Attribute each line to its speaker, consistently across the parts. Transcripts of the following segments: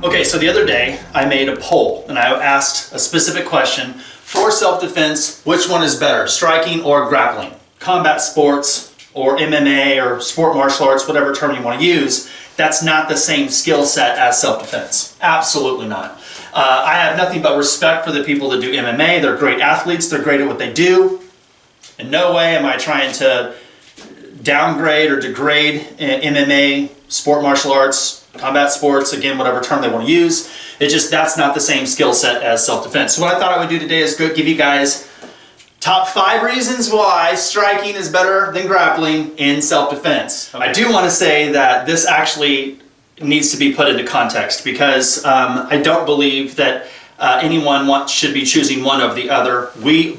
Speaker 1: Okay, so the other day I made a poll and I asked a specific question for self-defense: which one is better, striking or grappling? Combat sports or MMA or sport martial arts, whatever term you want to use, that's not the same skill set as self-defense. Absolutely not. I have nothing but respect for the people that do MMA. They're great athletes. They're great at what they do. In no way am I trying to downgrade or degrade MMA, sport martial arts, combat sports, again, whatever term they want to use. It's just that's not the same skill set as self-defense. So what I thought I would do today is give you guys top 5 reasons why striking is better than grappling in self-defense. I do want to say that this actually needs to be put into context because I don't believe that anyone should be choosing one over the other. We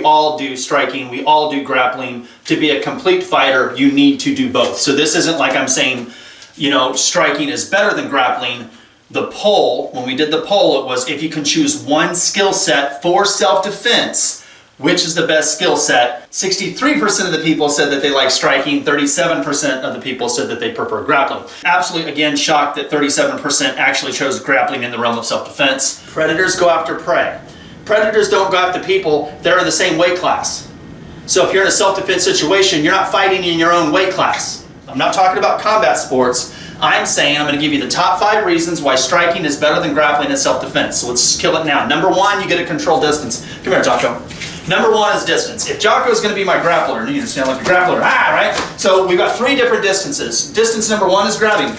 Speaker 1: all do striking, we all do grappling. To be a complete fighter, you need to do both. So this isn't like I'm saying, you know, striking is better than grappling. The poll, when we did the poll, it was if you can choose one skill set for self-defense, which is the best skill set? 63% of the people said that they like striking, 37% of the people said that they prefer grappling. Absolutely, again, shocked that 37% actually chose grappling in the realm of self-defense. Predators go after prey. Predators don't go after people that are in the same weight class. So if you're in a self-defense situation, you're not fighting in your own weight class. I'm not talking about combat sports. I'm saying I'm going to give you the top 5 reasons why striking is better than grappling in self-defense. So let's kill it now. Number 1, you get a controlled distance. Come here, Jocko. Number 1 is distance. If Jocko is going to be my grappler, you sound like a grappler, right? So we've got 3 different distances. Distance number 1 is grabbing.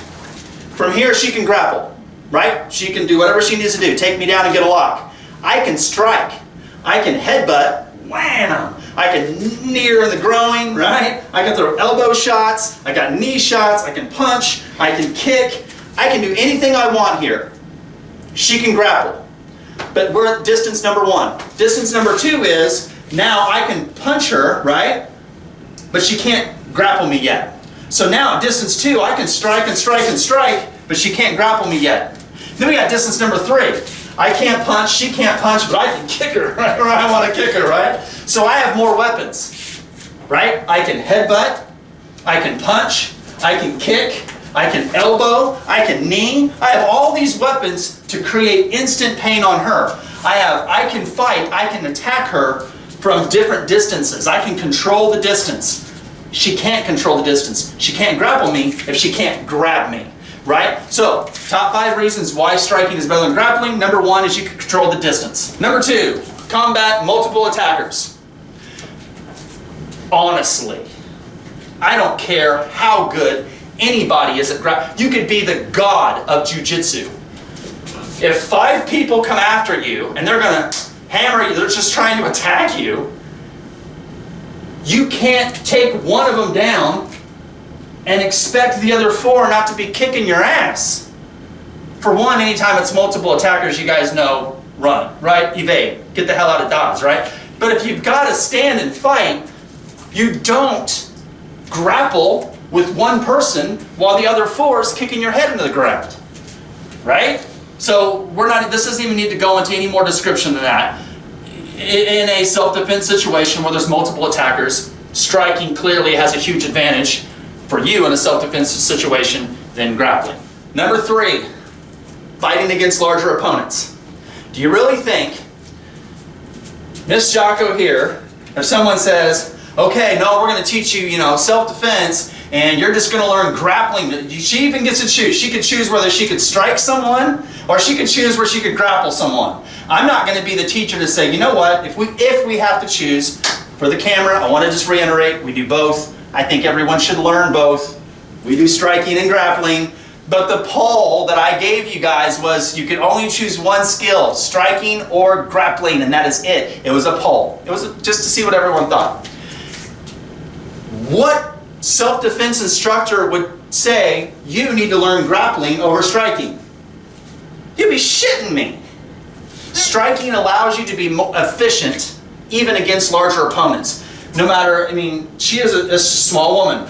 Speaker 1: From here, she can grapple, right? She can do whatever she needs to do. Take me down and get a lock. I can strike. I can headbutt. Wham! I can knee her in the groin, right? I can throw elbow shots. I got knee shots. I can punch. I can kick. I can do anything I want here. She can grapple. But we're at distance number 1. Distance number 2 is, now I can punch her, right? But she can't grapple me yet. So now at distance 2, I can strike and strike and strike, but she can't grapple me yet. Then we got distance number 3. I can't punch, she can't punch, but I can kick her, right? Or I want to kick her, right? So I have more weapons, right? I can headbutt, I can punch, I can kick, I can elbow, I can knee. I have all these weapons to create instant pain on her. I can fight, I can attack her from different distances. I can control the distance. She can't control the distance. She can't grapple me if she can't grab me, right? So, top 5 reasons why striking is better than grappling. Number 1 is you can control the distance. Number 2, combat multiple attackers. Honestly, I don't care how good anybody is at grappling. You could be the god of Jiu-Jitsu. If 5 people come after you and they're going to hammer you, they're just trying to attack you, you can't take one of them down and expect the other 4 not to be kicking your ass. For one, anytime it's multiple attackers, you guys know, run, right? Evade. Get the hell out of Dodge, right? But if you've got to stand and fight, you don't grapple with one person while the other 4 is kicking your head into the ground, right? So this doesn't even need to go into any more description than that. In a self-defense situation where there's multiple attackers, striking clearly has a huge advantage for you in a self-defense situation than grappling. Number 3, fighting against larger opponents. Do you really think, Miss Jocko here, if someone says, okay, no, we're going to teach you, self-defense, and you're just going to learn grappling. She even gets to choose. She could choose whether she could strike someone or she could choose where she could grapple someone. I'm not going to be the teacher to say, you know what, if we have to choose, for the camera, I want to just reiterate, we do both. I think everyone should learn both. We do striking and grappling. But the poll that I gave you guys was you could only choose one skill, striking or grappling, and that is it. It was a poll. It was just to see what everyone thought. What self-defense instructor would say you need to learn grappling over striking? You'd be shitting me. Striking allows you to be efficient even against larger opponents. No matter, she is a small woman.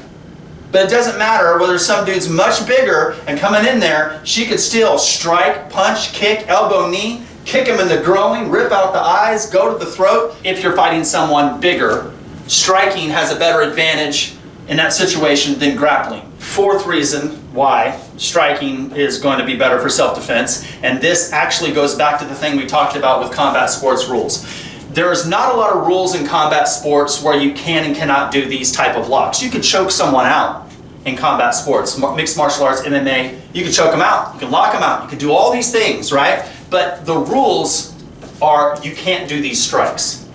Speaker 1: But it doesn't matter whether some dude's much bigger and coming in there, she could still strike, punch, kick, elbow, knee, kick him in the groin, rip out the eyes, go to the throat. If you're fighting someone bigger, striking has a better advantage in that situation than grappling. fourth reason why striking is going to be better for self-defense, and this actually goes back to the thing we talked about with combat sports rules. There's not a lot of rules in combat sports where you can and cannot do these type of locks. You could choke someone out in combat sports, mixed martial arts, MMA, you can choke them out, you can lock them out, you can do all these things, right? But the rules are you can't do these strikes.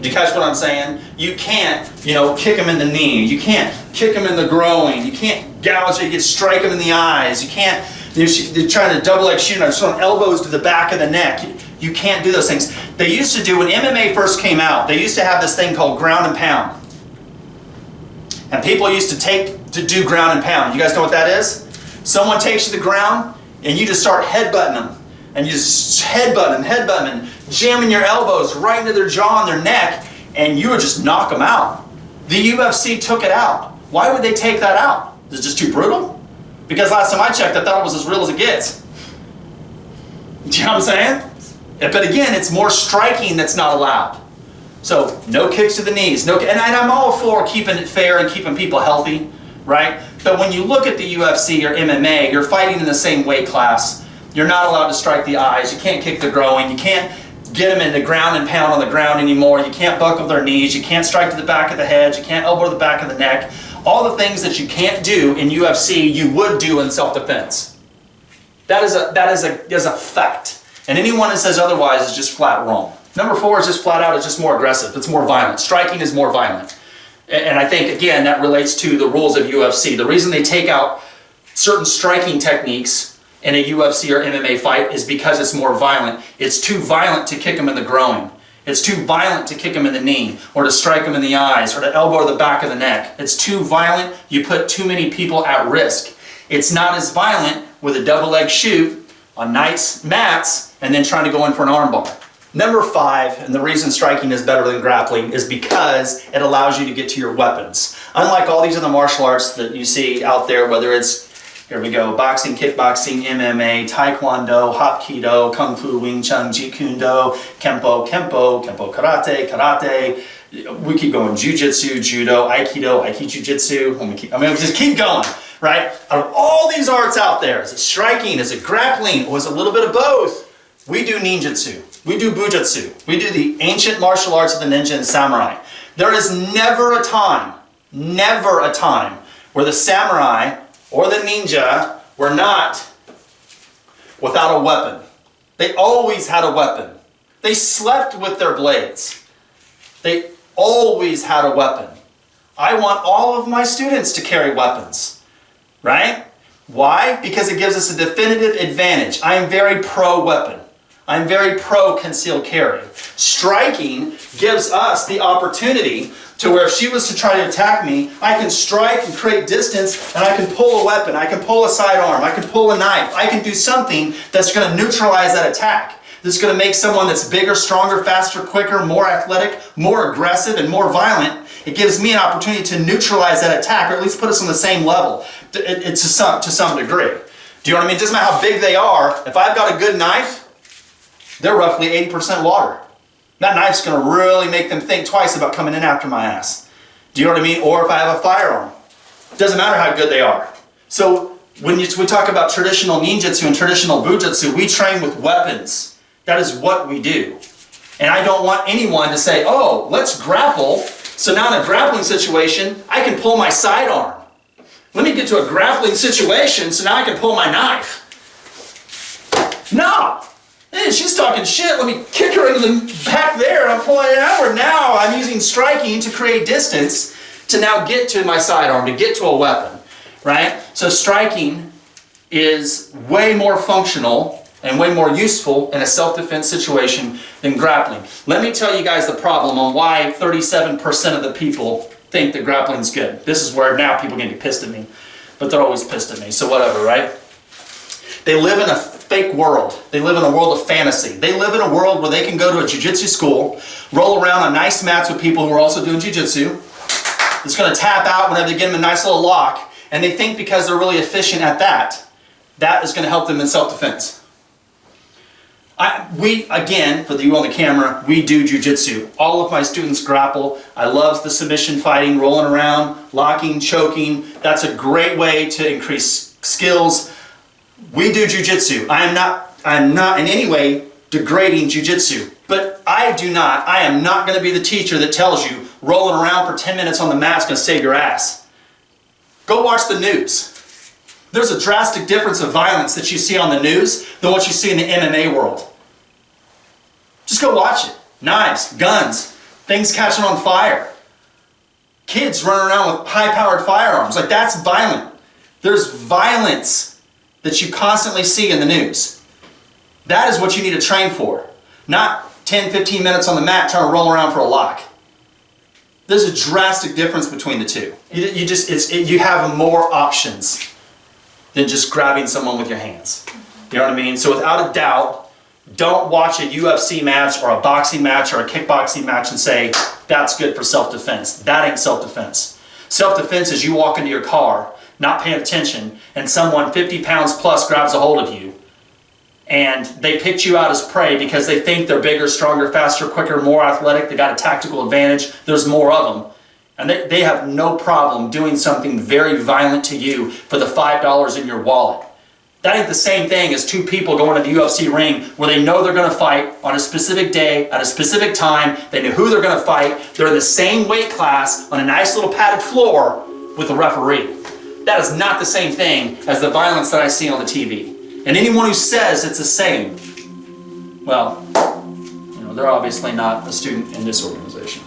Speaker 1: Do you catch what I'm saying? You can't, kick him in the knee. You can't kick him in the groin. You can't gouge it. You can strike him in the eyes. You can't, you're trying to double leg shoot. I'm throwing elbows to the back of the neck. You can't do those things. They used to do, when MMA first came out, they used to have this thing called ground and pound. And people used to do ground and pound. You guys know what that is? Someone takes you to the ground and you just start headbutting them. And you just headbutt them, and jamming your elbows right into their jaw and their neck, and you would just knock them out. The UFC took it out. Why would they take that out? Is it just too brutal? Because last time I checked, I thought it was as real as it gets. Do you know what I'm saying? But again, it's more striking that's not allowed. So no kicks to the knees, and I'm all for keeping it fair and keeping people healthy, right? But when you look at the UFC or MMA, you're fighting in the same weight class. You're not allowed to strike the eyes. You can't kick the groin. You can't get them in the ground and pound on the ground anymore. You can't buckle their knees. You can't strike to the back of the head. You can't elbow to the back of the neck. All the things that you can't do in UFC, you would do in self-defense. That is a fact. And anyone that says otherwise is just flat wrong. Number 4 is just flat out, it's just more aggressive. It's more violent. Striking is more violent. And I think, again, that relates to the rules of UFC. The reason they take out certain striking techniques in a UFC or MMA fight is because it's more violent. It's too violent to kick him in the groin. It's too violent to kick him in the knee, or to strike him in the eyes, or to elbow to the back of the neck. It's too violent. You put too many people at risk. It's not as violent with a double leg shoot on nice mats and then trying to go in for an armbar. Number 5, and the reason striking is better than grappling, is because it allows you to get to your weapons. Unlike all these other martial arts that you see out there, whether it's, here we go, boxing, kickboxing, MMA, taekwondo, hapkido, kung fu, wing chun, jeet kune do, kempo, karate, we keep going, jujitsu, judo, aikido, jujitsu, we just keep going, right? Out of all these arts out there, is it striking, is it grappling, or is it a little bit of both? We do ninjutsu, we do bujutsu, we do the ancient martial arts of the ninja and samurai. There is never a time where the samurai or the ninja were not without a weapon. They always had a weapon. They slept with their blades. They always had a weapon. I want all of my students to carry weapons, right? Why? Because it gives us a definitive advantage. I am very pro-weapon. I'm very pro-concealed carry. Striking gives us the opportunity to where if she was to try to attack me, I can strike and create distance, and I can pull a weapon, I can pull a sidearm, I can pull a knife, I can do something that's going to neutralize that attack. That's going to make someone that's bigger, stronger, faster, quicker, more athletic, more aggressive, and more violent. It gives me an opportunity to neutralize that attack, or at least put us on the same level to some degree. Do you know what I mean? It doesn't matter how big they are. If I've got a good knife, they're roughly 80% water. That knife's going to really make them think twice about coming in after my ass. Do you know what I mean? Or if I have a firearm. It doesn't matter how good they are. So when we talk about traditional ninjutsu and traditional bujutsu, we train with weapons. That is what we do. And I don't want anyone to say, oh, let's grapple. So now in a grappling situation, I can pull my sidearm. Let me get to a grappling situation so now I can pull my knife. No! Hey, she's talking shit. Let me kick her into the back there and I'm pulling it outward. Now I'm using striking to create distance to now get to my sidearm, to get to a weapon, right? So striking is way more functional and way more useful in a self-defense situation than grappling. Let me tell you guys the problem on why 37% of the people think that grappling's good. This is where now people are going to get pissed at me, but they're always pissed at me, so whatever, right? They live in a fake world. They live in a world of fantasy. They live in a world where they can go to a jiu-jitsu school, roll around on nice mats with people who are also doing jiu-jitsu. It's going to tap out whenever they get them a nice little lock, and they think because they're really efficient at that, that is going to help them in self-defense. Again, for you on the camera, we do jujitsu. All of my students grapple. I love the submission fighting, rolling around, locking, choking. That's a great way to increase skills. We do jujitsu. I am not in any way degrading jujitsu, but I am not going to be the teacher that tells you rolling around for 10 minutes on the mat is going to save your ass. Go watch the news. There's a drastic difference of violence that you see on the news than what you see in the MMA world. Just go watch it. Knives, guns, things catching on fire. Kids running around with high-powered firearms. Like, that's violent. There's violence that you constantly see in the news. That is what you need to train for. Not 10, 15 minutes on the mat trying to roll around for a lock. There's a drastic difference between the two. You have more options than just grabbing someone with your hands. You know what I mean? So without a doubt, don't watch a UFC match or a boxing match or a kickboxing match and say, that's good for self-defense. That ain't self-defense. Self-defense is you walk into your car, not paying attention, and someone 50 pounds plus grabs a hold of you, and they picked you out as prey because they think they're bigger, stronger, faster, quicker, more athletic, they got a tactical advantage, there's more of them. And they have no problem doing something very violent to you for the $5 in your wallet. That ain't the same thing as two people going to the UFC ring where they know they're going to fight on a specific day, at a specific time, they know who they're going to fight, they're in the same weight class on a nice little padded floor with a referee. That is not the same thing as the violence that I see on the TV. And anyone who says it's the same, well, they're obviously not a student in this organization.